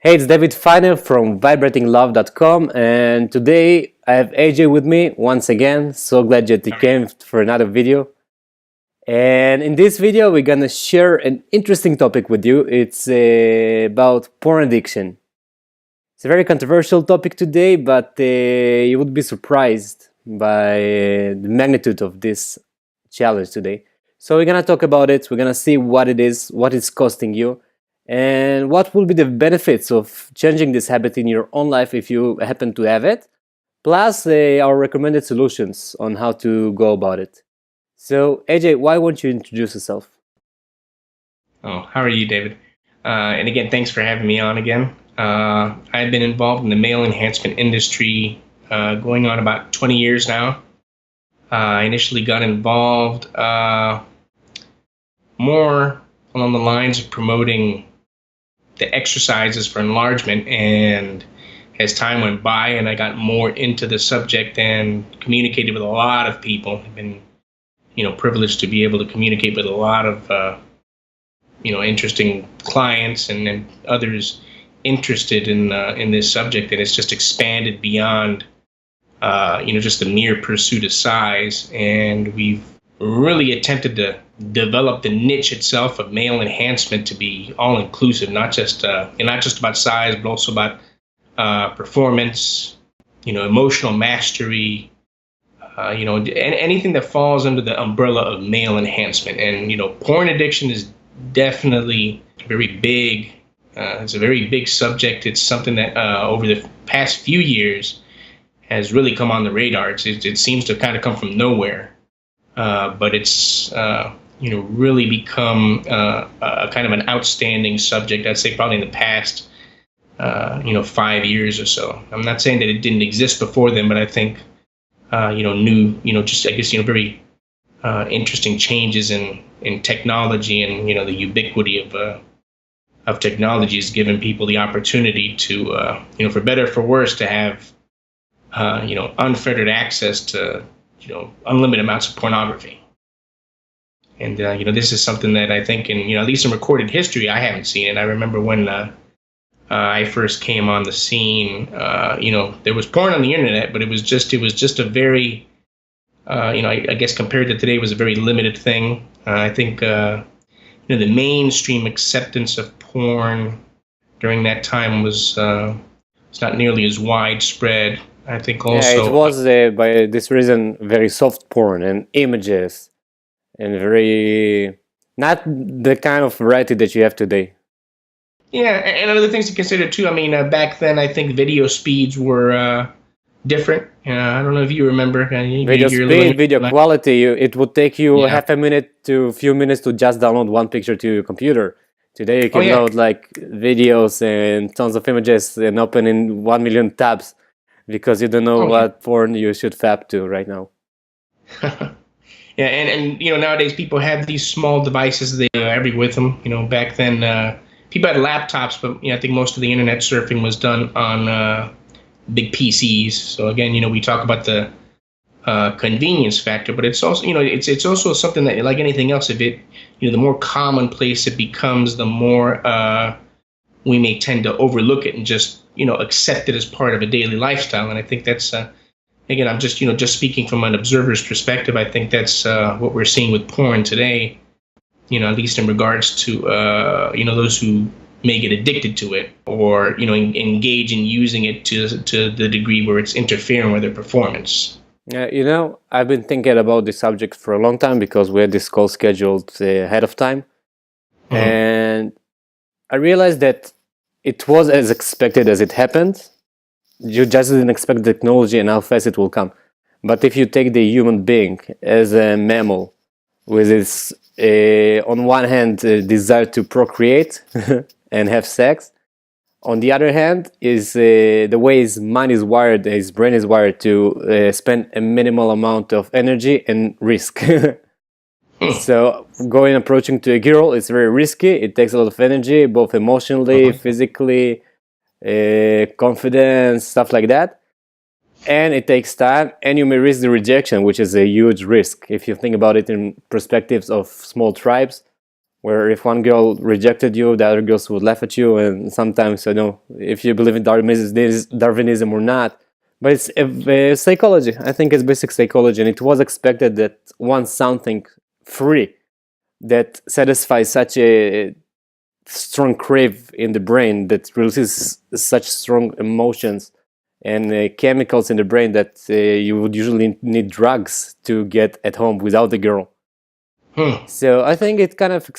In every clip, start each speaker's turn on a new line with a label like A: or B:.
A: Hey, it's David Feiner from vibratinglove.com, and today I have AJ with me once again. So glad that he came for another video. And in this video, we're gonna share an interesting topic with you. It's about porn addiction. It's a very controversial topic today, but you would be surprised by the magnitude of this challenge today. So we're gonna talk about it. We're gonna see what it is, what it's costing you, and what will be the benefits of changing this habit in your own life if you happen to have it, plus our recommended solutions on how to go about it. So AJ, why won't you introduce yourself?
B: Oh, how are you, David? And again, thanks for having me on again. I've been involved in the male enhancement industry going on about 20 years now. I initially got involved more along the lines of promoting the exercises for enlargement, and as time went by and I got more into the subject and communicated with a lot of people, I've been, privileged to be able to communicate with a lot of interesting clients and others interested in this subject, and it's just expanded beyond just the mere pursuit of size. And we've really attempted to develop the niche itself of male enhancement to be all inclusive, not just about size, but also about performance, emotional mastery, anything that falls under the umbrella of male enhancement. And porn addiction is definitely very big. It's a very big subject. It's something that over the past few years has really come on the radar. It seems to kind of come from nowhere, but it's really become a kind of an outstanding subject. I'd say probably in the past 5 years or so. I'm not saying that it didn't exist before then, but I think very interesting changes in technology, and the ubiquity of technology has given people the opportunity to for better or for worse to have unfettered access to unlimited amounts of pornography. And this is something that I think in at least in recorded history I haven't seen it. I remember when I first came on the scene, there was porn on the internet, but it was just a very I guess compared to today, it was a very limited thing. I think the mainstream acceptance of porn during that time was it's not nearly as widespread. I think also
A: Yeah, it was by this reason very soft porn and images and very not the kind of variety that you have today.
B: Yeah, and other things to consider too. I mean, back then I think video speeds were different. I don't know if you remember.
A: Video speed, video quality, it would take you
B: Yeah.
A: half a minute to a few minutes to just download one picture to your computer. Today you can load like videos and tons of images and open in 1 million tabs because you don't know what porn you should fap to right now.
B: Yeah, and nowadays people have these small devices they every with them. Back then people had laptops, but I think most of the internet surfing was done on big PCs. So again, we talk about the convenience factor, but it's also it's also something that, like anything else, if it the more commonplace it becomes, the more we may tend to overlook it and just accept it as part of a daily lifestyle. And I think that's again, I'm just just speaking from an observer's perspective. I think that's what we're seeing with porn today. At least in regards to those who may get addicted to it, or engage in using it to the degree where it's interfering with their performance.
A: I've been thinking about this subject for a long time because we had this call scheduled ahead of time. And I realized that it was as expected as it happened. You just didn't expect the technology and how fast it will come. But if you take the human being as a mammal with its, on one hand, desire to procreate and have sex, on the other hand, is the way his mind is wired, his brain is wired to spend a minimal amount of energy and risk. So approaching to a girl is very risky. It takes a lot of energy, both emotionally, physically, confidence, stuff like that. And it takes time, and you may risk the rejection, which is a huge risk. If you think about it in perspectives of small tribes, where if one girl rejected you, the other girls would laugh at you. And sometimes, I don't know if you believe in Darwinism or not, but it's psychology. I think it's basic psychology, and it was expected that once something free that satisfies such a strong crave in the brain, that releases such strong emotions and chemicals in the brain, that you would usually need drugs to get at home without the girl. So I think it kind of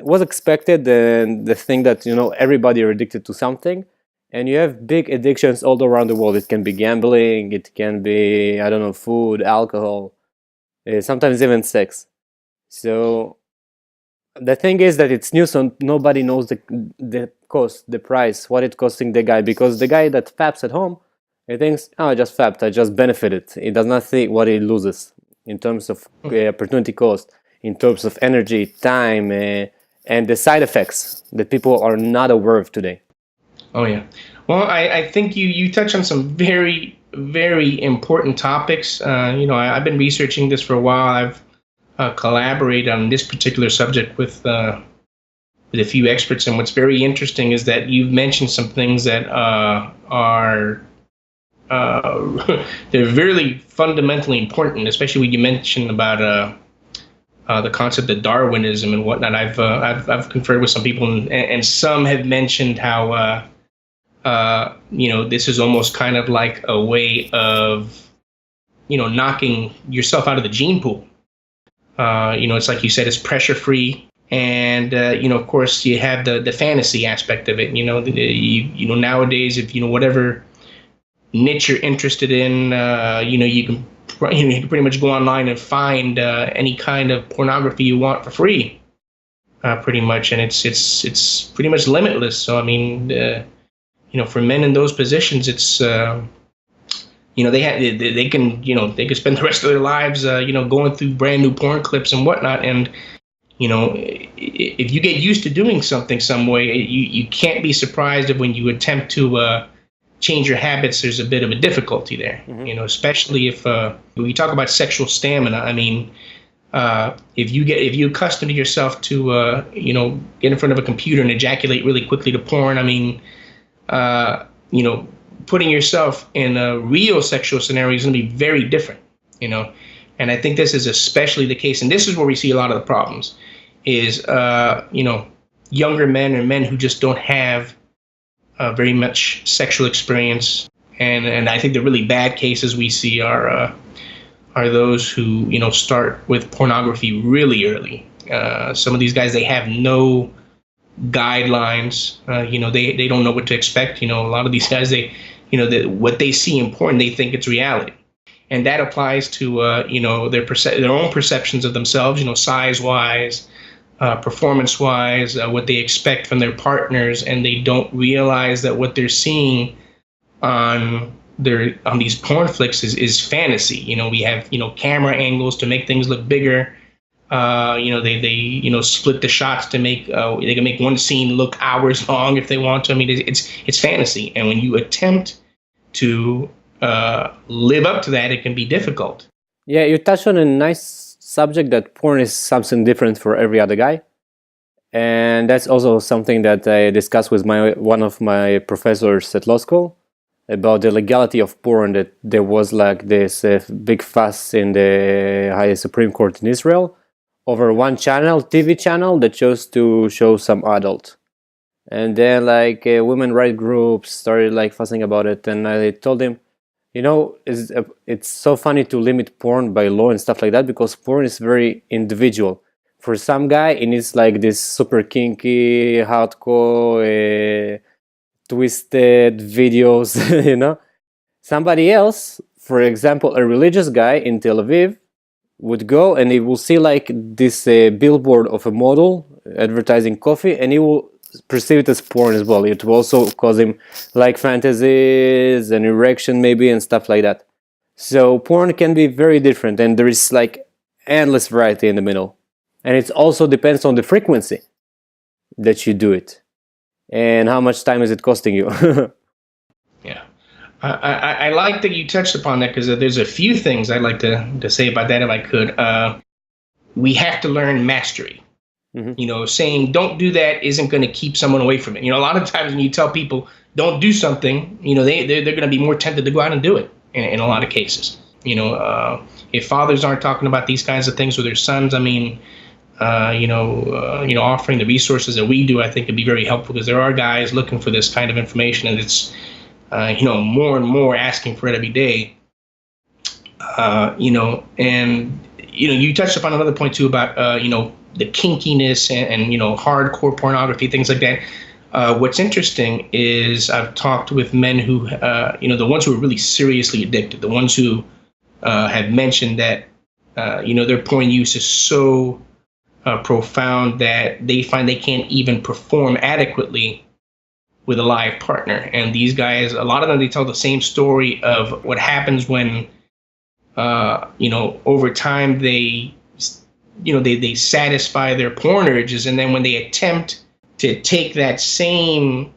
A: was expected, and the thing that, you know, everybody are addicted to something, and you have big addictions all around the world. It can be gambling, it can be, I don't know, food, alcohol, sometimes even sex. So the thing is that it's new, so nobody knows the cost, the price, what it's costing the guy, because the guy that faps at home, he thinks, oh, I just fapped, I just benefited. He does not think what he loses in terms of opportunity cost, in terms of energy, time, and the side effects that people are not aware of today.
B: Oh yeah. Well, I think you touch on some very, very important topics. You know, I've been researching this for a while. I've collaborated on this particular subject with a few experts, and what's very interesting is that you've mentioned some things that are they're really fundamentally important, especially when you mentioned about the concept of Darwinism and whatnot. I've conferred with some people, and some have mentioned how you know, this is almost kind of like a way of, you know, knocking yourself out of the gene pool. You know, it's like you said, it's pressure free, and you know, of course, you have the fantasy aspect of it. You know, you know, nowadays, if you know whatever niche you're interested in, you know, you can pretty much go online and find any kind of pornography you want for free, pretty much, and it's pretty much limitless. So I mean, you know, for men in those positions, it's you know, they can, you know, they could spend the rest of their lives, you know, going through brand new porn clips and whatnot, and you know, if you get used to doing something some way, you can't be surprised if when you attempt to change your habits, there's a bit of a difficulty there. Mm-hmm. You know, especially if when you talk about sexual stamina. I mean, if you accustom yourself to you know, get in front of a computer and ejaculate really quickly to porn, I mean, you know, putting yourself in a real sexual scenario is going to be very different. You know, and I think this is especially the case, and this is where we see a lot of the problems. Is you know, younger men or men who just don't have very much sexual experience, and I think the really bad cases we see are those who, you know, start with pornography really early. Some of these guys, they have no guidelines. You know, they don't know what to expect. You know, a lot of these guys, they, you know, what they see in porn, they think it's reality, and that applies to you know, their own perceptions of themselves. You know, size wise. Performance wise, what they expect from their partners, and they don't realize that what they're seeing on these porn flicks is fantasy. You know, we have, you know, camera angles to make things look bigger. You know, they you know, split the shots to make they can make one scene look hours long if they want to. I mean, it's fantasy, and when you attempt to live up to that, it can be difficult.
A: Yeah, you touched on a nice subject, that porn is something different for every other guy, and that's also something that I discussed with one of my professors at law school about the legality of porn. That there was like this big fuss in the highest Supreme Court in Israel over one channel, TV channel, that chose to show some adult, and then like women rights groups started like fussing about it, and I told him, you know, it's so funny to limit porn by law and stuff like that, because porn is very individual. For some guy, it needs like this super kinky, hardcore, twisted videos, you know. Somebody else, for example, a religious guy in Tel Aviv, would go and he will see like this billboard of a model advertising coffee, and he will perceive it as porn as well. It will also cause him like fantasies and erection maybe and stuff like that. So porn can be very different, and there is like endless variety in the middle, and it also depends on the frequency that you do it and how much time is it costing you.
B: Yeah, I like that you touched upon that, because there's a few things I'd like to say about that if I could. We have to learn mastery.
A: Hmm.
B: You know, saying don't do that isn't going to keep someone away from it. You know, a lot of times when you tell people don't do something, you know, they're going to be more tempted to go out and do it in a lot of cases. You know, if fathers aren't talking about these kinds of things with their sons, I mean, offering the resources that we do, I think would be very helpful, because there are guys looking for this kind of information, and it's, more and more asking for it every day. And you touched upon another point too about, the kinkiness and hardcore pornography, things like that. What's interesting is I've talked with men who, the ones who are really seriously addicted, the ones who have mentioned that, their porn use is so profound that they find they can't even perform adequately with a live partner. And these guys, a lot of them, they tell the same story of what happens when, over time they satisfy their porn urges, and then when they attempt to take that same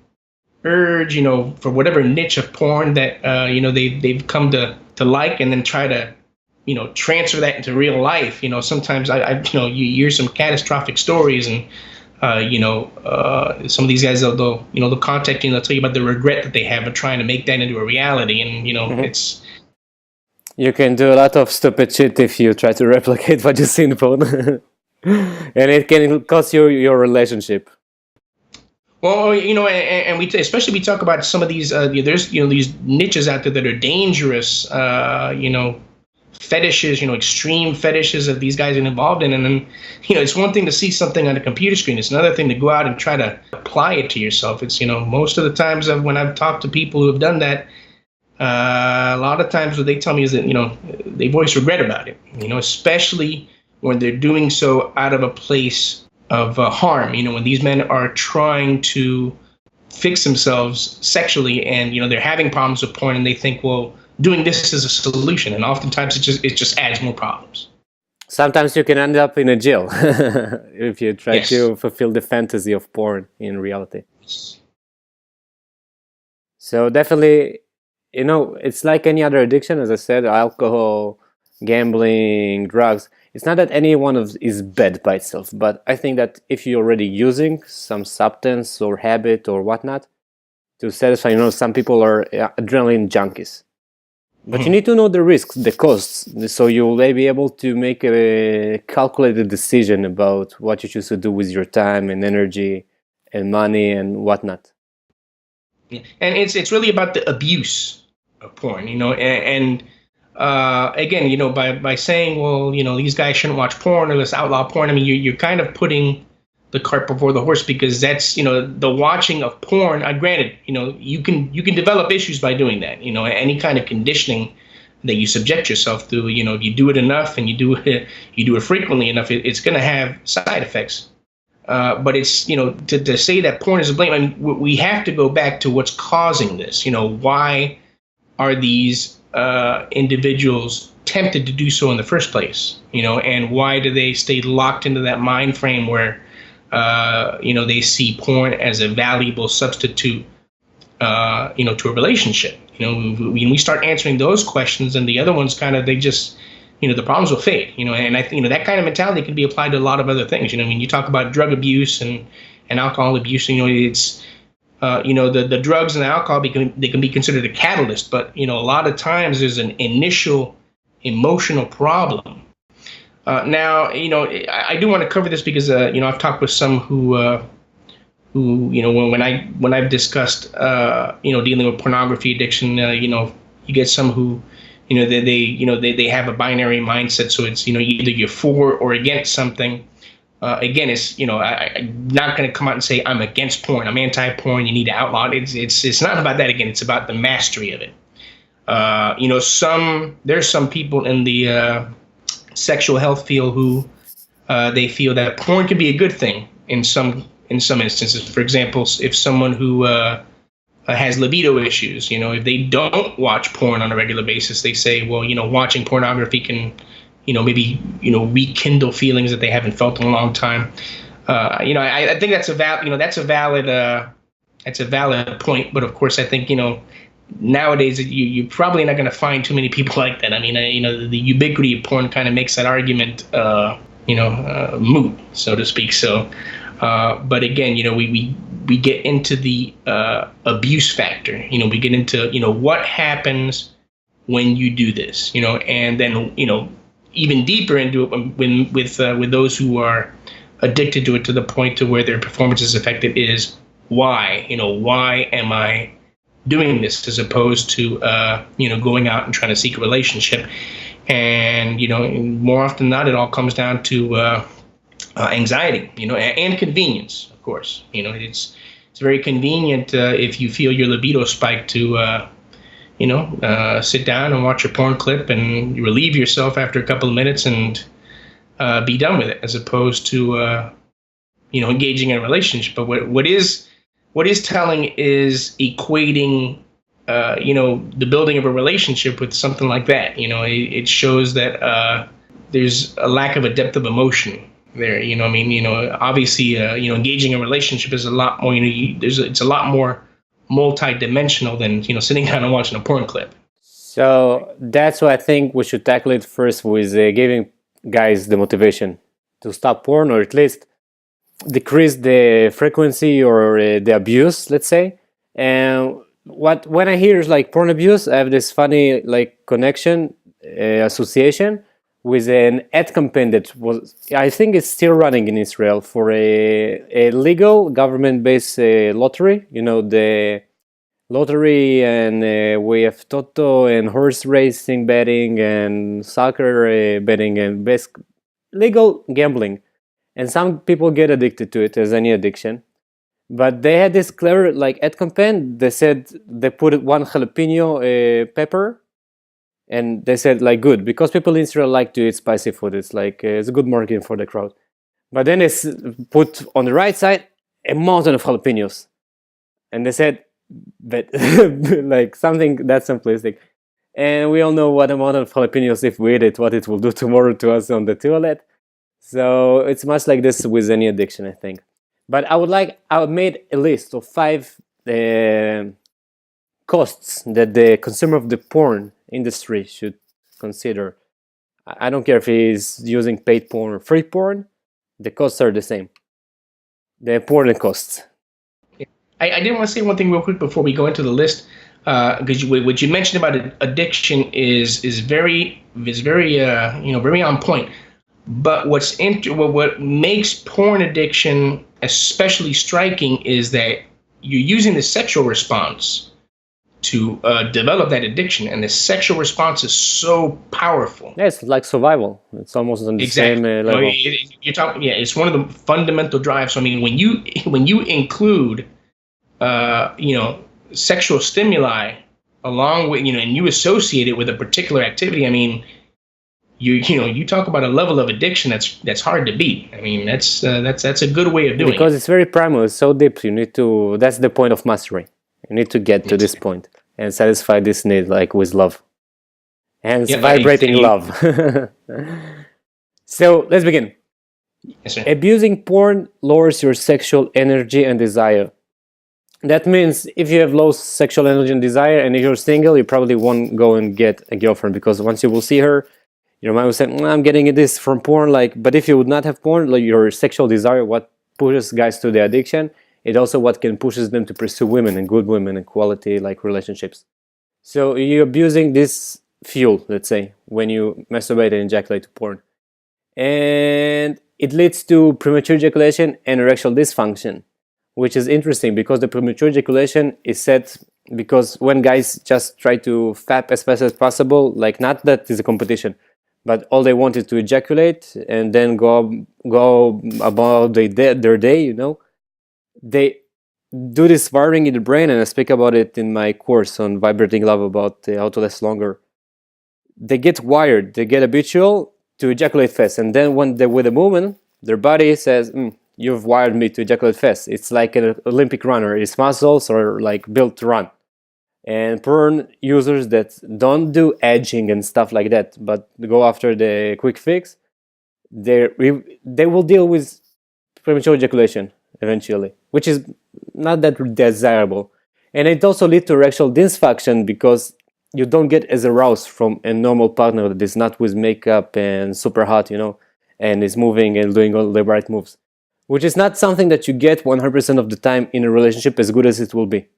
B: urge, for whatever niche of porn that they've come to like, and then try to transfer that into real life. Sometimes you hear some catastrophic stories, and some of these guys, they'll contact you and they'll tell you about the regret that they have of trying to make that into a reality, and it's.
A: You can do a lot of stupid shit if you try to replicate what you see in porn. And it can cost you your relationship.
B: Well, and especially we talk about some of these. There's these niches out there that are dangerous. Fetishes, extreme fetishes that these guys are involved in, and then it's one thing to see something on a computer screen. It's another thing to go out and try to apply it to yourself. It's most of the times when I've talked to people who have done that. A lot of times what they tell me is that, they voice regret about it, especially when they're doing so out of a place of harm, when these men are trying to fix themselves sexually, and, they're having problems with porn, and they think, well, doing this is a solution. And oftentimes it just adds more problems.
A: Sometimes you can end up in a jail if you try to fulfill the fantasy of porn in reality. So definitely, it's like any other addiction, as I said, alcohol, gambling, drugs. It's not that any one is bad by itself, but I think that if you're already using some substance or habit or whatnot to satisfy, some people are adrenaline junkies. But you need to know the risks, the costs, so you'll be able to make a calculated decision about what you choose to do with your time and energy and money and whatnot.
B: And it's really about the abuse of porn, and again, by saying, well, these guys shouldn't watch porn, or let's outlaw porn. I mean, you're kind of putting the cart before the horse, because that's, the watching of porn. Granted, you can develop issues by doing that. Any kind of conditioning that you subject yourself to, if you do it enough and you do it frequently enough, it's going to have side effects. But it's, to say that porn is a blame, I mean, we have to go back to what's causing this. Why are these individuals tempted to do so in the first place? And why do they stay locked into that mind frame where, they see porn as a valuable substitute, to a relationship? When we start answering those questions, and the other ones they just, the problems will fade, and I think, that kind of mentality can be applied to a lot of other things. When you talk about drug abuse and alcohol abuse, it's, the drugs and the alcohol, they can be considered a catalyst, but, a lot of times there's an initial emotional problem. Now, I do want to cover this because, I've talked with some who when I've discussed, dealing with pornography addiction, you get some who, they have a binary mindset. So it's, either you're for or against something. Again, it's, I'm not going to come out and say I'm against porn, I'm anti-porn, you need to outlaw it. It's not about that. Again, it's about the mastery of it. There's some people in the sexual health field who they feel that porn can be a good thing in some instances. For example, if someone who has libido issues, if they don't watch porn on a regular basis, they say, well, watching pornography can, maybe, rekindle feelings that they haven't felt in a long time. I think that's a valid point. But of course, I think, nowadays you're probably not going to find too many people like that. I mean, the ubiquity of porn kind of makes that argument moot, so to speak. So, but again, we get into the abuse factor. We get into what happens when you do this. And then even deeper into it when with those who are addicted to it to the point to where their performance is affected is why. Why am I doing this as opposed to going out and trying to seek a relationship? And more often than not, it all comes down to anxiety, and convenience. Of course, it's very convenient if you feel your libido spike to sit down and watch a porn clip and relieve yourself after a couple of minutes and be done with it, as opposed to engaging in a relationship. But what is telling is equating the building of a relationship with something like that. It shows that there's a lack of a depth of emotion there. Obviously, engaging in a relationship is a lot more. It's a lot more multi-dimensional than sitting down and watching a porn clip.
A: So that's why I think we should tackle it first with giving guys the motivation to stop porn, or at least decrease the frequency or the abuse, let's say. And when I hear like porn abuse, I have this funny like connection association with an ad campaign that was, I think it's still running in Israel, for a legal government-based lottery. The lottery, and we have Toto and horse racing betting and soccer betting and legal gambling. And some people get addicted to it, as any addiction. But they had this clever like ad campaign. They said they put one jalapeno pepper, and they said like good, because people in Israel like to eat spicy food. It's like it's a good marketing for the crowd. But then they put on the right side a mountain of jalapenos, and they said that like something that simplistic. And we all know what a mountain of jalapenos, if we eat it, what it will do tomorrow to us on the toilet. So it's much like this with any addiction, I think. But I made a list of 5 costs that the consumer of the porn industry should consider. I don't care if he's using paid porn or free porn, the costs are the same. The porn costs.
B: I did want to say one thing real quick before we go into the list, because what you mentioned about addiction is very very on point. But what makes porn addiction especially striking is that you're using the sexual response to develop that addiction, and the sexual response is so powerful.
A: Yeah, it's like survival. It's almost on the same level.
B: You're talking, it's one of the fundamental drives. So, I mean, when you include sexual stimuli along with and you associate it with a particular activity, I mean, you talk about a level of addiction that's hard to beat. I mean, that's a good way of doing it.
A: Because it's very primal, it's so deep. That's the point of mastery. You need to get to this point and satisfy this need, like with love. Hence, vibrating love. So let's begin.
B: Yes, sir.
A: Abusing porn lowers your sexual energy and desire. That means if you have low sexual energy and desire, and if you're single, you probably won't go and get a girlfriend, because once you will see her, your mind will say, I'm getting this from porn. But if you would not have porn, like your sexual desire, what pushes guys to the addiction, it also what can pushes them to pursue women, and good women, and quality like relationships. So you're abusing this fuel, let's say, when you masturbate and ejaculate to porn. And it leads to premature ejaculation and erectile dysfunction, which is interesting because the premature ejaculation is set because when guys just try to fap as fast as possible, like not that is a competition, but all they want is to ejaculate and then go about their day, they do this wiring in the brain, and I speak about it in my course on Vibrating Love about how to last longer. They get wired, they get habitual to ejaculate fast, and then when they're with a woman, their body says, you've wired me to ejaculate fast. It's like an Olympic runner. His muscles are like built to run. And porn users that don't do edging and stuff like that, but go after the quick fix, they will deal with premature ejaculation eventually, which is not that desirable. And it also leads to erectile dysfunction because you don't get as aroused from a normal partner that is not with makeup and super hot, and is moving and doing all the right moves, which is not something that you get 100% of the time in a relationship, as good as it will be.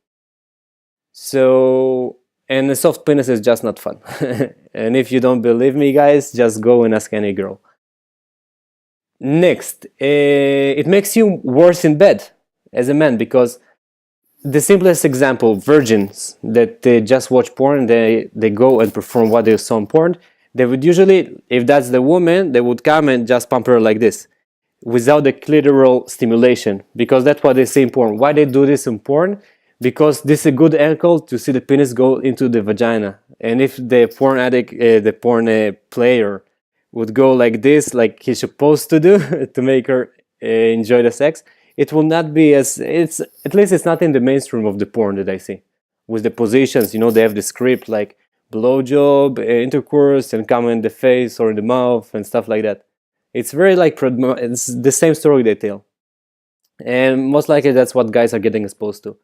A: So, and a soft penis is just not fun. And if you don't believe me, guys, just go and ask any girl. Next, it makes you worse in bed as a man, because the simplest example, virgins that just watch porn, they go and perform what they saw in porn. They would usually, if that's the woman, they would come and just pump her like this, without the clitoral stimulation, because that's what they see in porn. Why they do this in porn? Because this is a good angle to see the penis go into the vagina. And if the porn addict, the porn player would go like this, like he's supposed to do, to make her enjoy the sex, it will not be as, at least it's not in the mainstream of the porn that I see. With the positions, they have the script like blowjob, intercourse, and come in the face or in the mouth and stuff like that. It's very like, it's the same story they tell. And most likely that's what guys are getting exposed to.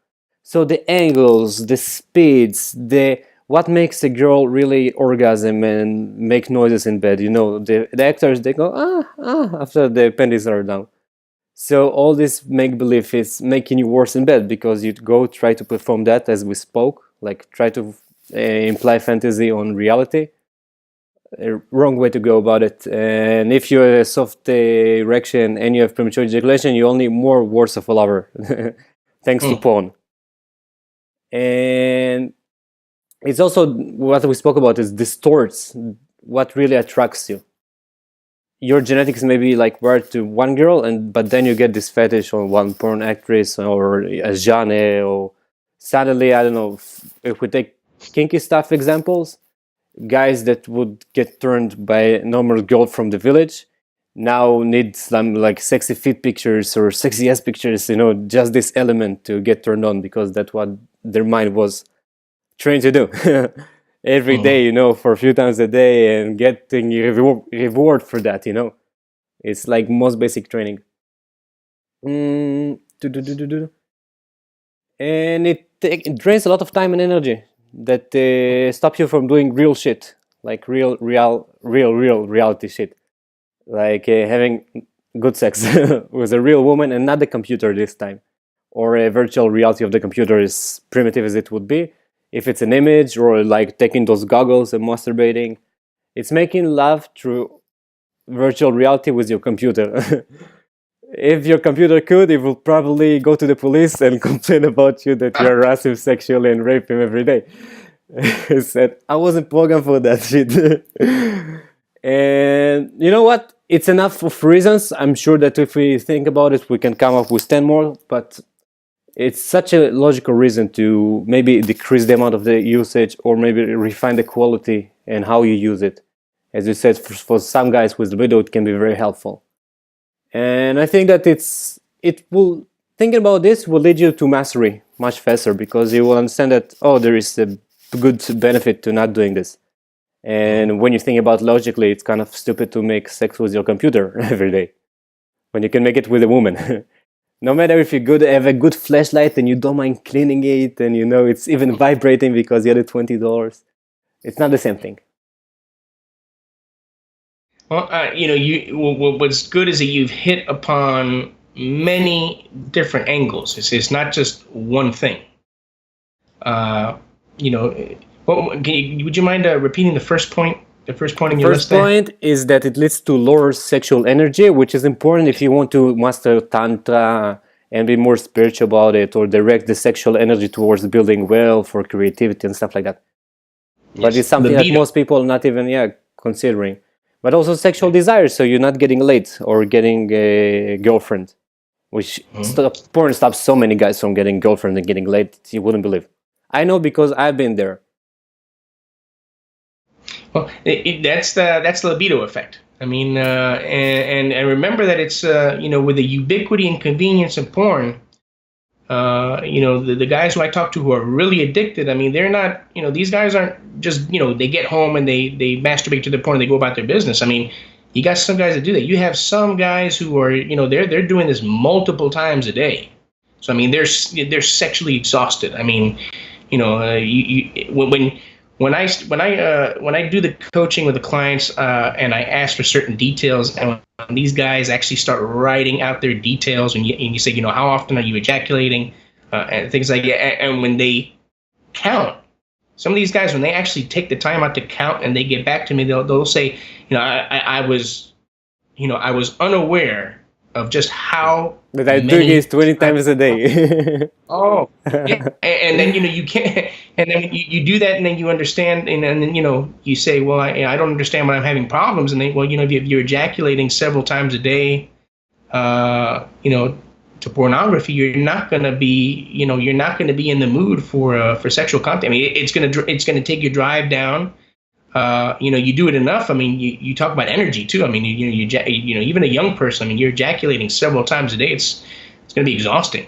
A: So the angles, the speeds, what makes a girl really orgasm and make noises in bed, the actors, they go, after the panties are down. So all this make-believe is making you worse in bed, because you go try to perform that, as we spoke, like try to imply fantasy on reality. A wrong way to go about it. And if you have a soft erection and you have premature ejaculation, you're only more worse of a lover, thanks to porn. And it's also what we spoke about, is distorts what really attracts you. Your genetics may be like wired to one girl, but then you get this fetish on one porn actress or a genre, or suddenly, I don't know, if we take kinky stuff examples, guys that would get turned by a normal girl from the village now need some like sexy feet pictures or sexy ass pictures, just this element to get turned on, because that's what their mind was trained to do every day, for a few times a day, and getting reward for that, It's like most basic training. And it drains a lot of time and energy that stop you from doing real shit, like real reality shit, like having good sex with a real woman and not the computer this time, or a virtual reality of the computer, is primitive as it would be. If it's an image, or like taking those goggles and masturbating, it's making love through virtual reality with your computer. If your computer could, it will probably go to the police and complain about you that you harass him sexually and rape him every day. He said, I wasn't programmed for that shit. And you know what? It's enough of reasons. I'm sure that if we think about it, we can come up with 10 more, but it's such a logical reason to maybe decrease the amount of the usage, or maybe refine the quality and how you use it. As you said, for some guys with the video, it can be very helpful. And I think that thinking about this will lead you to mastery much faster, because you will understand that, there is a good benefit to not doing this. And when you think about logically, it's kind of stupid to make sex with your computer every day, when you can make it with a woman. No matter if you have a good flashlight and you don't mind cleaning it, and it's even vibrating because you had $20, it's not the same thing.
B: Well, what's good is that you've hit upon many different angles. It's not just one thing. Would you mind repeating the first point? The first point in your list?
A: The first point is that it leads to lower sexual energy, which is important if you want to master Tantra and be more spiritual about it, or direct the sexual energy towards building wealth or creativity and stuff like that. Yes. But it's something that most people are not even considering. But also sexual desire, so you're not getting late or getting a girlfriend, which porn stops so many guys from getting girlfriend and getting late, you wouldn't believe. I know, because I've been there.
B: Well, that's the libido effect. I mean, and remember that it's with the ubiquity and convenience of porn, the guys who I talk to who are really addicted, I mean, they're not, these guys aren't just, they get home and they masturbate to the porn and they go about their business. I mean, you got some guys that do that. You have some guys who are, they're doing this multiple times a day. So I mean, they're sexually exhausted. I mean, when when I do the coaching with the clients, and I ask for certain details, and when these guys actually start writing out their details, and you say, how often are you ejaculating, and things like that, and when they count, some of these guys, when they actually take the time out to count and they get back to me, they'll say, I was unaware of just how
A: But I do this 20 times a day.
B: Oh, yeah. And then you can't, and then you do that, and then you understand, and then you say, well, I don't understand when I'm having problems, and then, well, if you're ejaculating several times a day, to pornography, you're not going to be in the mood for sexual content. I mean, it's gonna take your drive down. You do it enough. I mean, you talk about energy too. I mean, even a young person. I mean, you're ejaculating several times a day. It's going to be exhausting.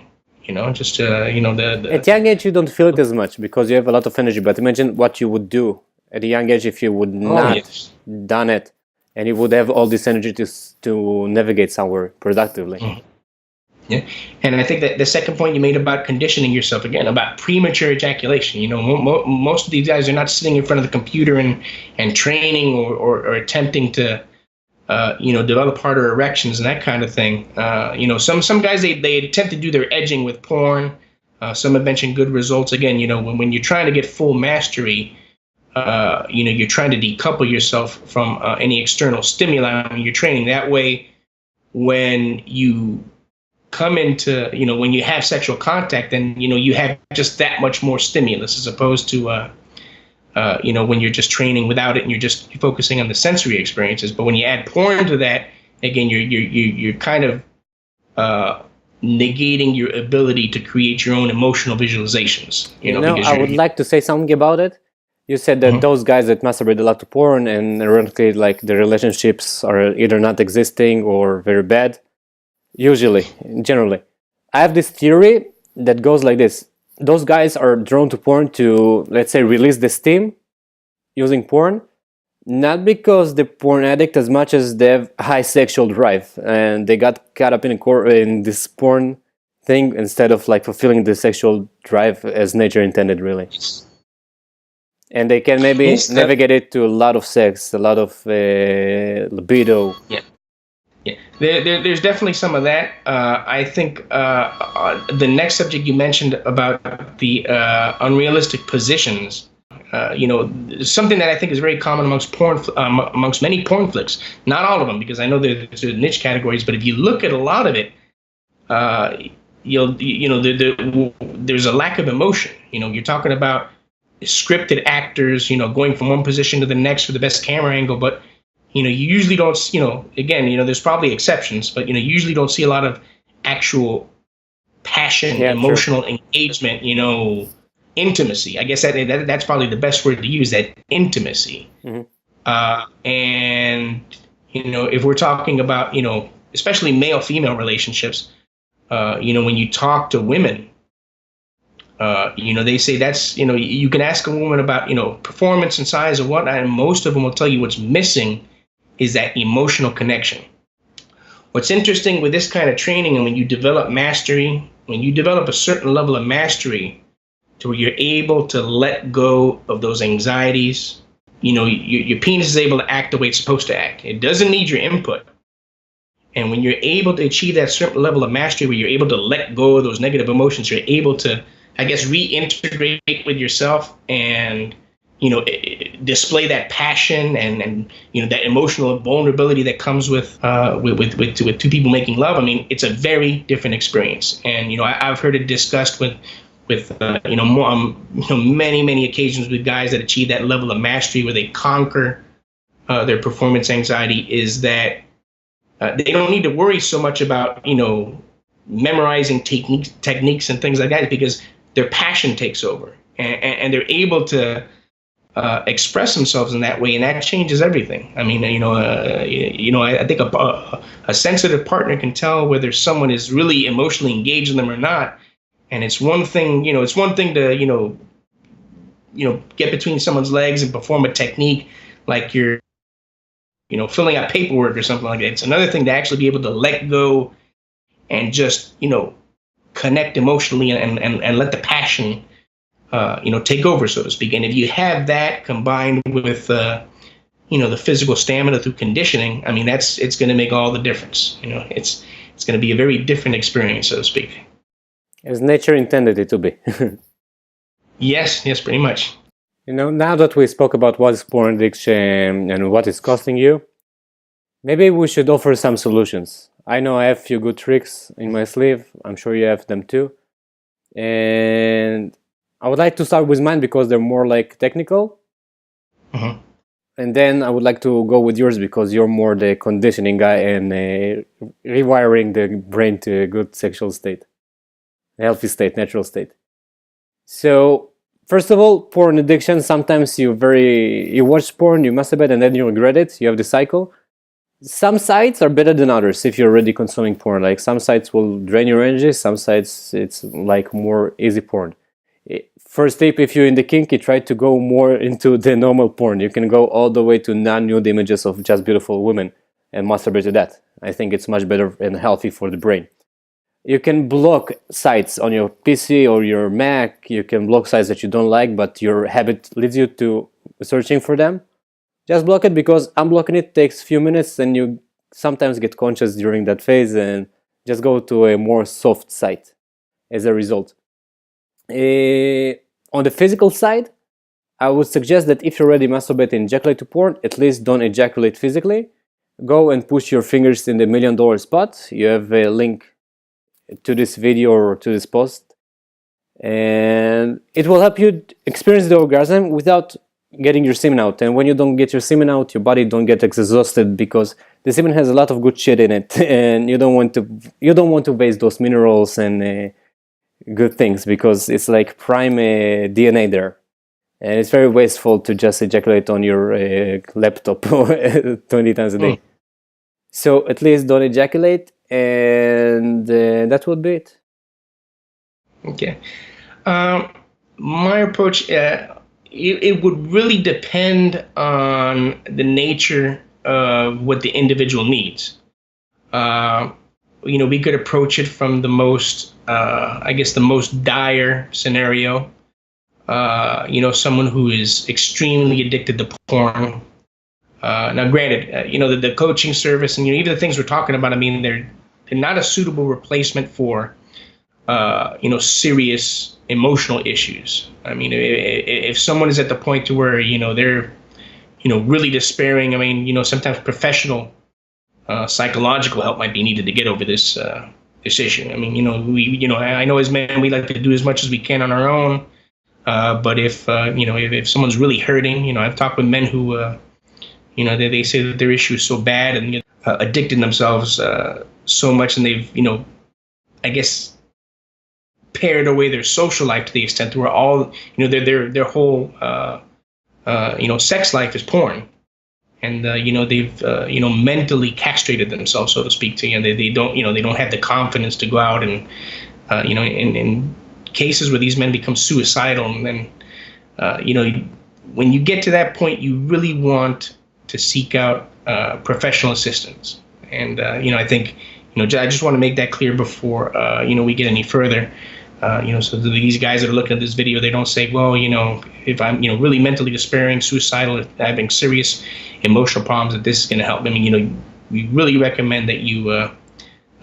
A: At young age, you don't feel it as much because you have a lot of energy. But imagine what you would do at a young age if you would not done it, and you would have all this energy to navigate somewhere productively.
B: Mm-hmm. Yeah, and I think that the second point you made about conditioning yourself, again, about premature ejaculation. Most of these guys are not sitting in front of the computer and training or attempting to, develop harder erections and that kind of thing. Some guys they attempt to do their edging with porn. Some have mentioned good results. Again, when you're trying to get full mastery, you're trying to decouple yourself from any external stimuli when you're training. That way, when you come into, when you have sexual contact, then, you have just that much more stimulus as opposed to, when you're just training without it and you're just focusing on the sensory experiences. But when you add porn to that, again, you're kind of negating your ability to create your own emotional visualizations.
A: I would like to say something about it. You said that those guys that masturbate a lot to porn and ironically, like, the relationships are either not existing or very bad. Usually, generally. I have this theory that goes like this. Those guys are drawn to porn to, let's say, release the steam using porn, not because they're porn addict as much as they have high sexual drive and they got caught up in this porn thing instead of like fulfilling the sexual drive as nature intended, really. And they can maybe navigate it to a lot of sex, a lot of libido.
B: Yeah. Yeah, there's definitely some of that. I think the next subject you mentioned about the unrealistic positions, something that I think is very common amongst many porn flicks. Not all of them, because I know there's niche categories. But if you look at a lot of it, there's a lack of emotion. You're talking about scripted actors, going from one position to the next for the best camera angle, but you usually don't, again, there's probably exceptions, but, you usually don't see a lot of actual passion, emotional engagement, intimacy. I guess that's probably the best word to use, that intimacy. Mm-hmm. And, if we're talking about, especially male-female relationships, when you talk to women, they say that's, you can ask a woman about, performance and size and whatnot, and most of them will tell you what's missing is that emotional connection. What's interesting with this kind of training, and when you develop mastery, when you develop a certain level of mastery to where you're able to let go of those anxieties, your penis is able to act the way it's supposed to act. It doesn't need your input. And when you're able to achieve that certain level of mastery where you're able to let go of those negative emotions, you're able to, I guess, reintegrate with yourself and, display that passion and that emotional vulnerability that comes with two people making love. I mean, it's a very different experience. And, I've heard it discussed with many occasions with guys that achieve that level of mastery where they conquer their performance anxiety, is that they don't need to worry so much about, memorizing techniques and things like that, because their passion takes over and they're able to express themselves in that way, and that changes everything. I mean, I think a sensitive partner can tell whether someone is really emotionally engaged in them or not. And it's one thing, to, get between someone's legs and perform a technique like you're, filling out paperwork or something like that. It's another thing to actually be able to let go and just, connect emotionally and let the passion take over, so to speak. And if you have that combined with the physical stamina through conditioning, I mean, it's going to make all the difference. It's going to be a very different experience, so to speak.
A: As nature intended it to be.
B: Yes, pretty much.
A: Now that we spoke about what is porn addiction and what is costing you, maybe we should offer some solutions. I know I have a few good tricks in my sleeve. I'm sure you have them too. And I would like to start with mine because they're more like technical.
B: Mm-hmm.
A: And then I would like to go with yours because you're more the conditioning guy and rewiring the brain to a good sexual state, a healthy state, natural state. So, first of all, porn addiction. Sometimes you watch porn, you masturbate, and then you regret it. You have the cycle. Some sites are better than others if you're already consuming porn. Like some sites will drain your energy. Some sites it's like more easy porn. First tip, if you're in the kinky, try to go more into the normal porn. You can go all the way to non-nude images of just beautiful women and masturbate to that. I think it's much better and healthy for the brain. You can block sites on your PC or your Mac. You can block sites that you don't like, but your habit leads you to searching for them. Just block it, because unblocking it takes a few minutes and you sometimes get conscious during that phase, and just go to a more soft site as a result. On the physical side, I would suggest that if you already masturbate and ejaculate to porn, at least don't ejaculate physically. Go and push your fingers in the $1 million spot. You have a link to this video or to this post, and it will help you experience the orgasm without getting your semen out. And when you don't get your semen out, your body don't get exhausted, because the semen has a lot of good shit in it, and you don't want to waste those minerals and good things, because it's like prime DNA there, and it's very wasteful to just ejaculate on your laptop 20 times a day. So at least don't ejaculate, and that would be it.
B: Okay. My approach, it would really depend on the nature of what the individual needs. We could approach it from the most, the most dire scenario. Someone who is extremely addicted to porn. Now, granted, the coaching service and even the things we're talking about, I mean, they're not a suitable replacement for, serious emotional issues. I mean, if someone is at the point to where they're really despairing, I mean, sometimes professional psychological help might be needed to get over this issue. I mean, I know as men we like to do as much as we can on our own, but if someone's really hurting, I've talked with men who they say that their issue is so bad and addicted themselves so much, and they've pared away their social life to the extent where all their whole sex life is porn. And they've mentally castrated themselves, so to speak. They don't have the confidence to go out and in cases where these men become suicidal, and then when you get to that point, you really want to seek out professional assistance. And I think I just want to make that clear before we get any further. So these guys that are looking at this video, they don't say, well, if I'm, really mentally despairing, suicidal, having serious emotional problems, that this is going to help. I mean, we really recommend that you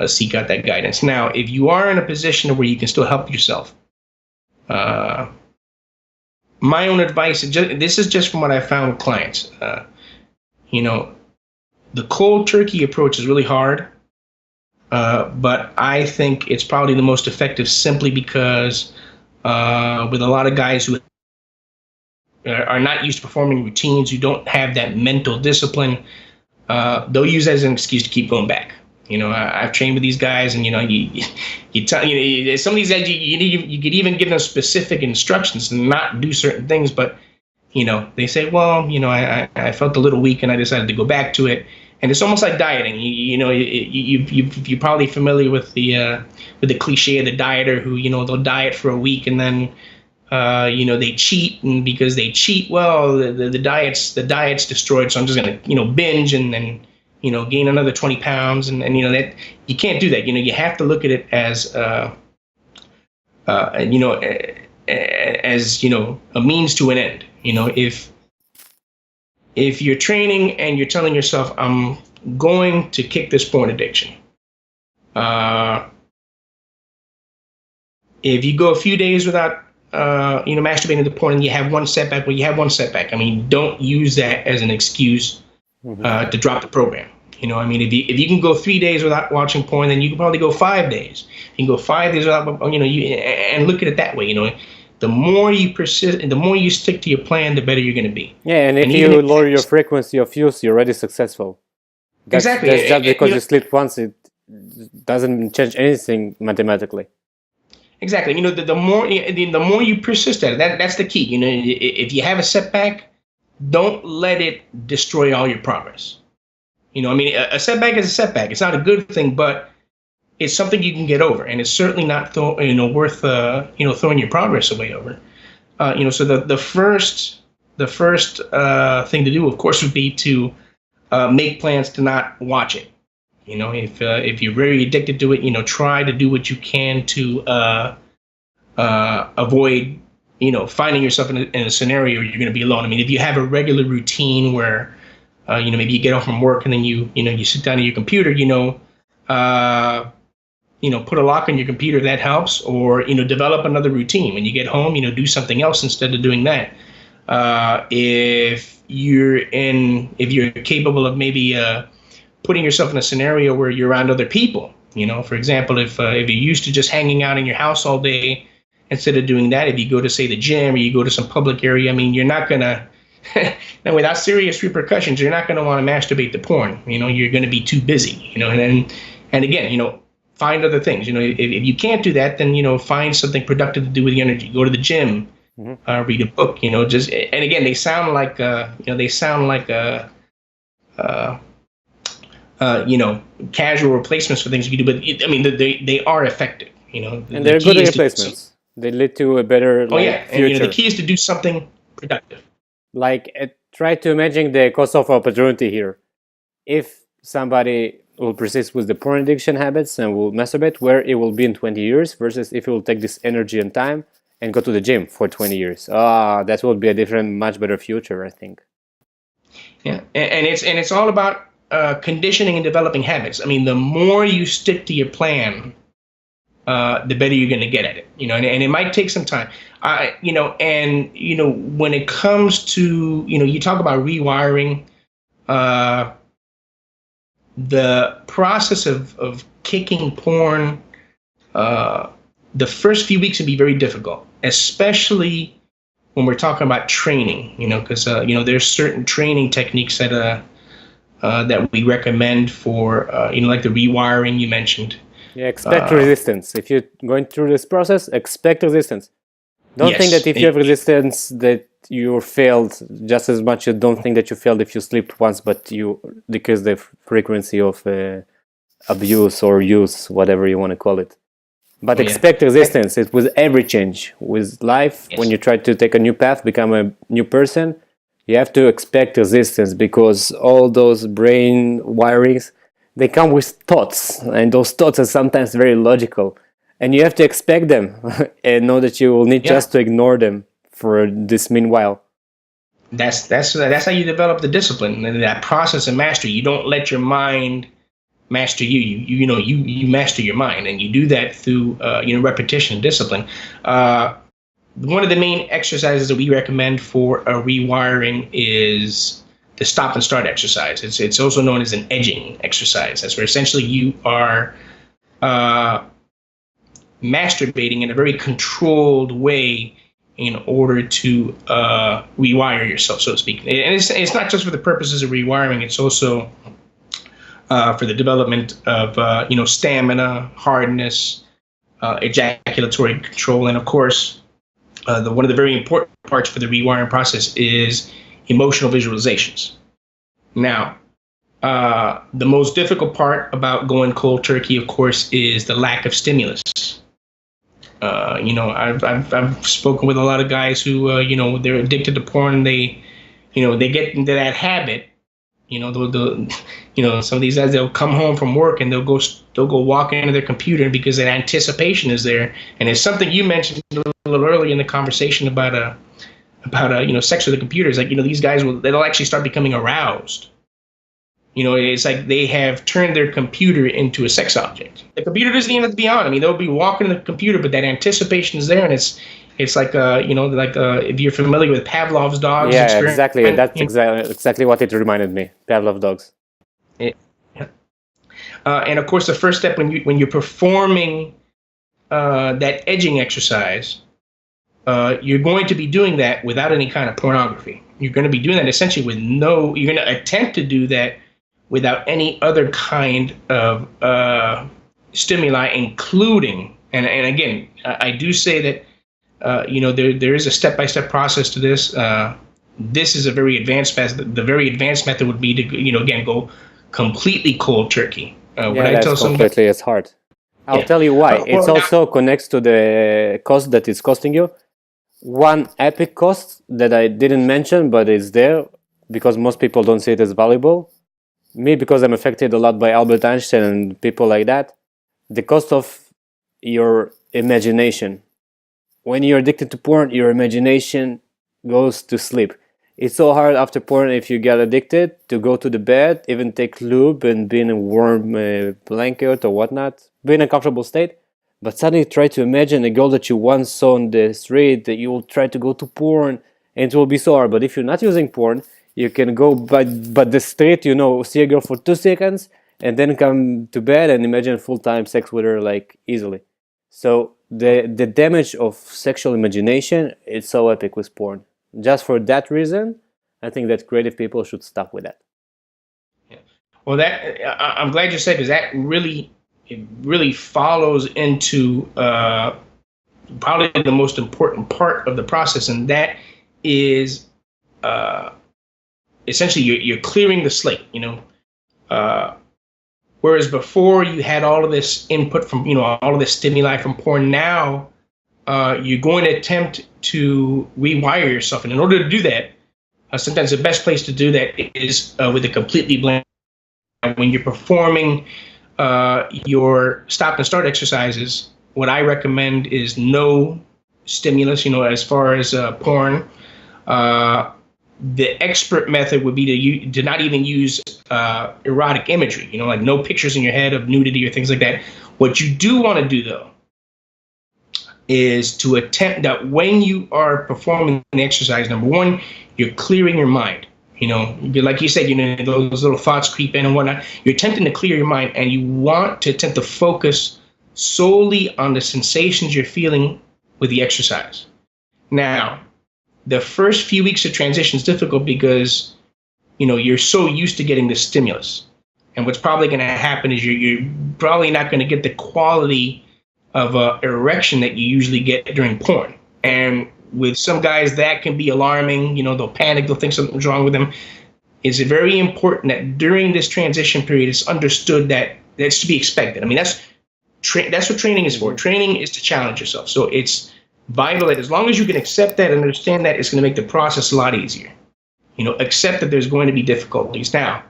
B: seek out that guidance. Now, if you are in a position where you can still help yourself, my own advice, this is just from what I found with clients. The cold turkey approach is really hard. But I think it's probably the most effective, simply because with a lot of guys who are not used to performing routines, who don't have that mental discipline, they'll use that as an excuse to keep going back. I've trained with these guys, and you tell some of these guys you could even give them specific instructions to not do certain things, but they say, well, I felt a little weak and I decided to go back to it. And it's almost like dieting. You're probably familiar with the cliche of the dieter who they'll diet for a week and then they cheat, and because they cheat, well, the diet's destroyed. So I'm just gonna binge and then gain another 20 pounds, and that you can't do that. You have to look at it as as a means to an end. If you're training and you're telling yourself, I'm going to kick this porn addiction. If you go a few days without masturbating to porn and you have one setback, well, you have one setback. I mean, don't use that as an excuse to drop the program. I mean, if you can go 3 days without watching porn, then you can probably go 5 days. You can go 5 days without, and look at it that way. The more you persist and the more you stick to your plan, the better you're going to be.
A: Yeah, and if you lower your frequency of use, you're already successful.
B: Exactly.
A: That's just because you sleep once, it doesn't change anything mathematically.
B: Exactly. The more you persist at it, that's the key. If you have a setback, don't let it destroy all your progress. I mean, a setback is a setback. It's not a good thing, but it's something you can get over, and it's certainly not worth throwing your progress away over. So the first thing to do, of course, would be to make plans to not watch it. If you're very addicted to it, try to do what you can to avoid finding yourself in a scenario where you're going to be alone. I mean, if you have a regular routine where maybe you get off from work and then you sit down at your computer, put a lock on your computer, that helps, or develop another routine. When you get home, do something else instead of doing that. If you're capable of maybe putting yourself in a scenario where you're around other people, for example, if you're used to just hanging out in your house all day, instead of doing that, if you go to, say, the gym or you go to some public area, I mean, you're not gonna and without serious repercussions, you're not going to want to masturbate to porn. You're going to be too busy. And again, find other things. If you can't do that, then find something productive to do with the energy. Go to the gym, read a book. And again, they sound like casual replacements for things you can do, but I mean, they are effective.
A: And they're good replacements. They lead to a better future.
B: And the key is to do something productive.
A: Try to imagine the cost of opportunity here. If somebody will persist with the porn addiction habits and will masturbate, where it will be in 20 years versus if it will take this energy and time and go to the gym for 20 years. That will be a different, much better future, I think.
B: Yeah, and it's all about conditioning and developing habits. I mean, the more you stick to your plan, the better you're going to get at it, and it might take some time. When it comes to, you talk about rewiring, the process of kicking porn, the first few weeks would be very difficult, especially when we're talking about training, because, there's certain training techniques that we recommend for, like the rewiring you mentioned.
A: Yeah, expect resistance. If you're going through this process, expect resistance. Don't think that if you have resistance that you failed just as much. You don't think that you failed if you sleep once, but you decrease the frequency of abuse or use, whatever you want to call it. But expect resistance. It with every change with life. When you try to take a new path, become a new person, you have to expect resistance, because all those brain wirings, they come with thoughts, and those thoughts are sometimes very logical, and you have to expect them and know that you will need just to ignore them for this meanwhile.
B: That's how you develop the discipline and that process of mastery. You don't let your mind master you. You master your mind, and you do that through repetition and discipline. One of the main exercises that we recommend for a rewiring is the stop and start exercise. It's also known as an edging exercise. That's where essentially you are masturbating in a very controlled way in order to rewire yourself, so to speak. And it's not just for the purposes of rewiring. It's also for the development of stamina, hardness, ejaculatory control, and of course, one of the very important parts for the rewiring process is emotional visualizations. Now, the most difficult part about going cold turkey, of course, is the lack of stimulus. I've spoken with a lot of guys who, they're addicted to porn, and they get into that habit, Some of these guys, they'll come home from work and they'll go walk into their computer because that anticipation is there. And it's something you mentioned a little early in the conversation about sex with the computers. Like, these guys they'll actually start becoming aroused. It's like they have turned their computer into a sex object. The computer doesn't even have to be on. I mean, they'll be walking to the computer, but that anticipation is there, and it's like if you're familiar with Pavlov's dogs.
A: Yeah, exactly. That's exactly what it reminded me. Pavlov dogs.
B: And of course, the first step when you're performing that edging exercise, you're going to be doing that without any kind of pornography. You're going to be doing that essentially you're going to attempt to do that without any other kind of stimuli, including, and again, I do say that, there is a step-by-step process to this. This is a very advanced method. The very advanced method would be to, again, go completely cold turkey.
A: That's completely as hard. I'll tell you why. It also connects to the cost that it's costing you. One epic cost that I didn't mention, but it's there because most people don't see it as valuable. Me, because I'm affected a lot by Albert Einstein and people like that. The cost of your imagination. When you're addicted to porn, your imagination goes to sleep. It's so hard after porn, if you get addicted, to go to the bed, even take lube and be in a warm blanket or whatnot, be in a comfortable state. But suddenly try to imagine a girl that you once saw on the street, that you will try to go to porn, and it will be so hard. But if you're not using porn, you can go by the street, see a girl for 2 seconds, and then come to bed and imagine full-time sex with her, like, easily. So the damage of sexual imagination is so epic with porn. Just for that reason, I think that creative people should stop with that.
B: Yeah. Well, I'm glad you said, because that really follows into probably the most important part of the process, and that is essentially you're clearing the slate. Whereas before you had all of this input from all of this stimuli from porn, now you're going to attempt to rewire yourself, and in order to do that, sometimes the best place to do that is with a completely blank. When you're performing your stop and start exercises, what I recommend is no stimulus. As far as porn, the expert method would be to not even use erotic imagery. Like no pictures in your head of nudity or things like that. What you do want to do, though, is to attempt that when you are performing an exercise, number one, you're clearing your mind. Like you said, those little thoughts creep in and whatnot. You're attempting to clear your mind, and you want to attempt to focus solely on the sensations you're feeling with the exercise. Now, the first few weeks of transition is difficult because, you're so used to getting the stimulus. And what's probably going to happen is you're probably not going to get the quality of erection that you usually get during porn. And with some guys, that can be alarming. They'll panic, they'll think something's wrong with them. It's very important that during this transition period, it's understood that that's to be expected. I mean, that's what training is for. Training is to challenge yourself. So it's vital that as long as you can accept that and understand that, it's going to make the process a lot easier. Accept that there's going to be difficulties. Now,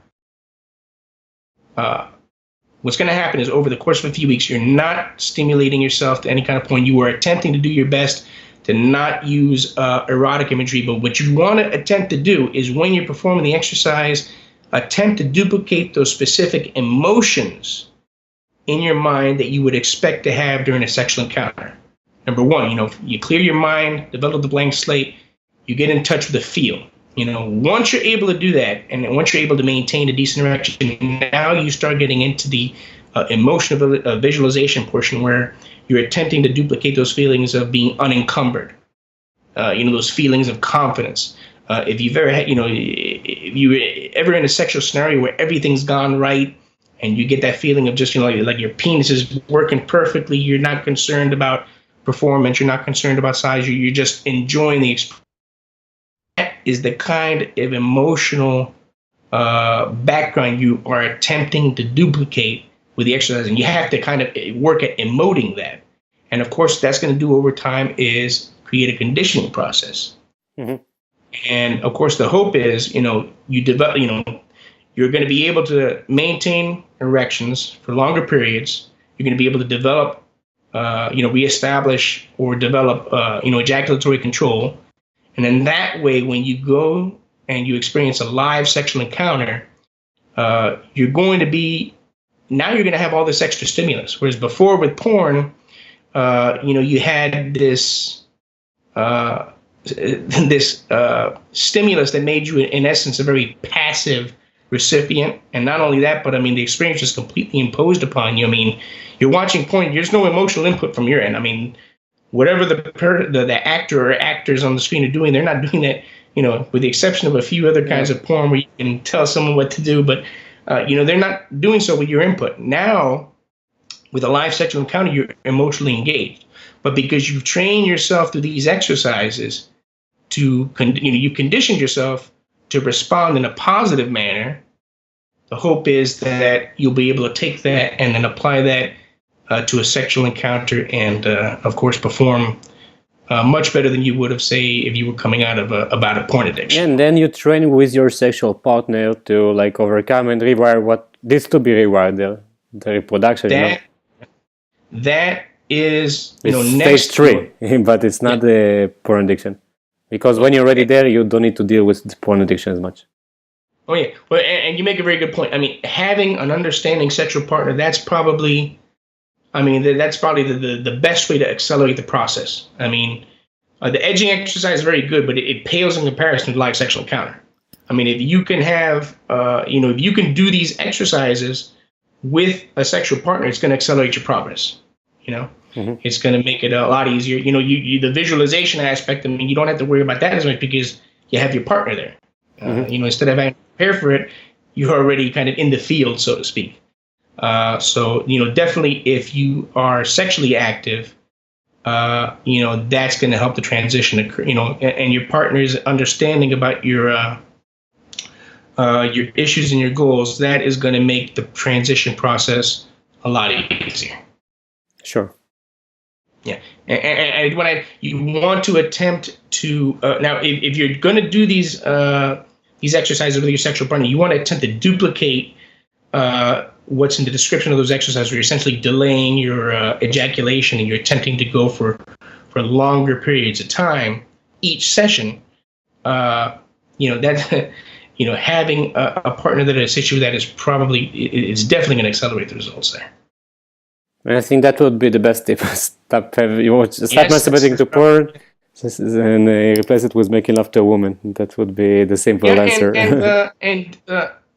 B: what's going to happen is over the course of a few weeks, you're not stimulating yourself to any kind of point. You are attempting to do your best to not use erotic imagery. But what you want to attempt to do is when you're performing the exercise, attempt to duplicate those specific emotions in your mind that you would expect to have during a sexual encounter. Number one, you clear your mind, develop the blank slate, you get in touch with the feel. Once you're able to do that, and once you're able to maintain a decent erection, now you start getting into the emotional visualization portion where you're attempting to duplicate those feelings of being unencumbered. Those feelings of confidence. If you've ever had, if you were ever in a sexual scenario where everything's gone right, and you get that feeling of just, like your penis is working perfectly, you're not concerned about performance, you're not concerned about size, you're just enjoying the experience. That is the kind of emotional background you are attempting to duplicate with the exercise, and you have to kind of work at emoting that. And of course, that's going to do over time is create a conditioning process. Mm-hmm. And of course, the hope is, you develop, you're going to be able to maintain erections for longer periods. You're going to be able to develop, reestablish or develop, ejaculatory control. And then that way, when you go and you experience a live sexual encounter, you're going to have all this extra stimulus. Whereas before with porn, you had this stimulus that made you, in essence, a very passive recipient. And not only that, but I mean, the experience is completely imposed upon you. I mean, you're watching porn, there's no emotional input from your end. I mean, whatever the actor or actors on the screen are doing, they're not doing that, with the exception of a few other kinds of porn where you can tell someone what to do, but, they're not doing so with your input. Now, with a live sexual encounter, you're emotionally engaged. But because you've trained yourself through these exercises you conditioned yourself to respond in a positive manner, the hope is that you'll be able to take that and then apply that to a sexual encounter and, of course, perform much better than you would have, say, if you were coming out of about a porn addiction.
A: And then you train with your sexual partner to overcome and rewire what needs to be rewired, the reproduction.
B: That is,
A: stage 3, but it's not the porn addiction. Because when you're already there, you don't need to deal with the porn addiction as much.
B: Oh, yeah. Well, and you make a very good point. I mean, having an understanding sexual partner, that's probably the best way to accelerate the process. I mean, the edging exercise is very good, but it pales in comparison to live sexual encounter. I mean, if you can have, if you can do these exercises with a sexual partner, it's going to accelerate your progress. It's going to make it a lot easier. The visualization aspect, I mean, you don't have to worry about that as much because you have your partner there. Instead of having to prepare for it, you're already kind of in the field, so to speak. So definitely if you are sexually active, that's going to help the transition occur, and your partner's understanding about your issues and your goals, that is going to make the transition process a lot easier.
A: Sure.
B: Yeah, and you want to attempt to now, if you're going to do these exercises with your sexual partner, you want to attempt to duplicate what's in the description of those exercises, where you're essentially delaying your ejaculation and you're attempting to go for longer periods of time each session. Having a partner that assists you with that is definitely going to accelerate the results there.
A: And I think that would be the best tip. Stop masturbating to porn and replace it with making love to a woman. That would be the simple answer.
B: And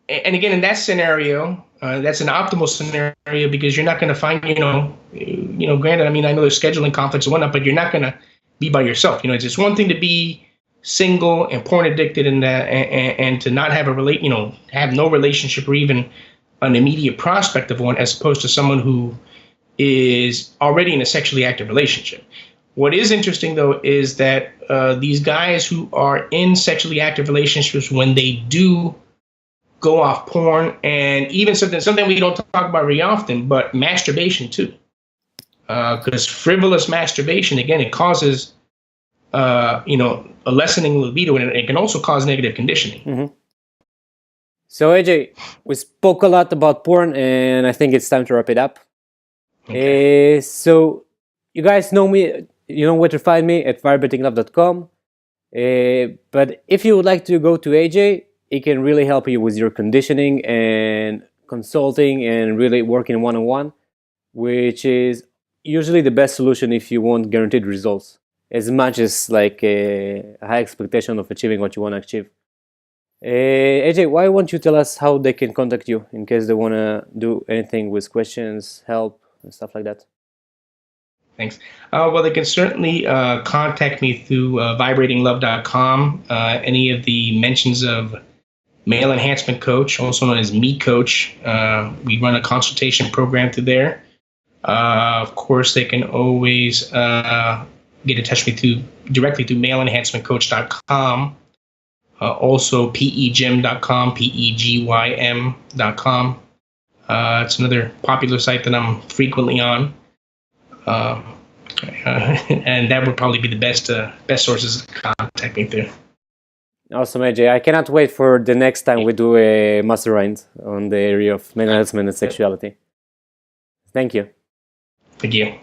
B: again, in that scenario, that's an optimal scenario because you're not going to find, granted, I mean, I know there's scheduling conflicts and whatnot, but you're not going to be by yourself. It's just one thing to be single and porn addicted and to not have have no relationship or even an immediate prospect of one, as opposed to someone who is already in a sexually active relationship. What is interesting, though, is that these guys who are in sexually active relationships, when they do go off porn, and even something we don't talk about very often, but masturbation too, because frivolous masturbation, again, it causes a lessening libido, and it can also cause negative conditioning.
A: Mm-hmm. So AJ, we spoke a lot about porn, and I think it's time to wrap it up. Okay. So you guys know me, you know where to find me at vibratinglove.com. But if you would like to go to AJ, he can really help you with your conditioning and consulting and really working one-on-one, which is usually the best solution if you want guaranteed results, as much as a high expectation of achieving what you want to achieve. AJ, why won't you tell us how they can contact you in case they want to do anything with questions, help, and stuff like that?
B: Thanks. Well, they can certainly contact me through vibratinglove.com. Any of the mentions of Male Enhancement Coach, also known as Me Coach, we run a consultation program through there. Of course, they can always get in touch with me directly through maleenhancementcoach.com. Also pegym.com, pegym.com. It's another popular site that I'm frequently on. And that would probably be the best sources to contact me through.
A: Awesome, AJ. I cannot wait for the next time we do a mastermind on the area of mental health and sexuality. Thank you.
B: Thank you.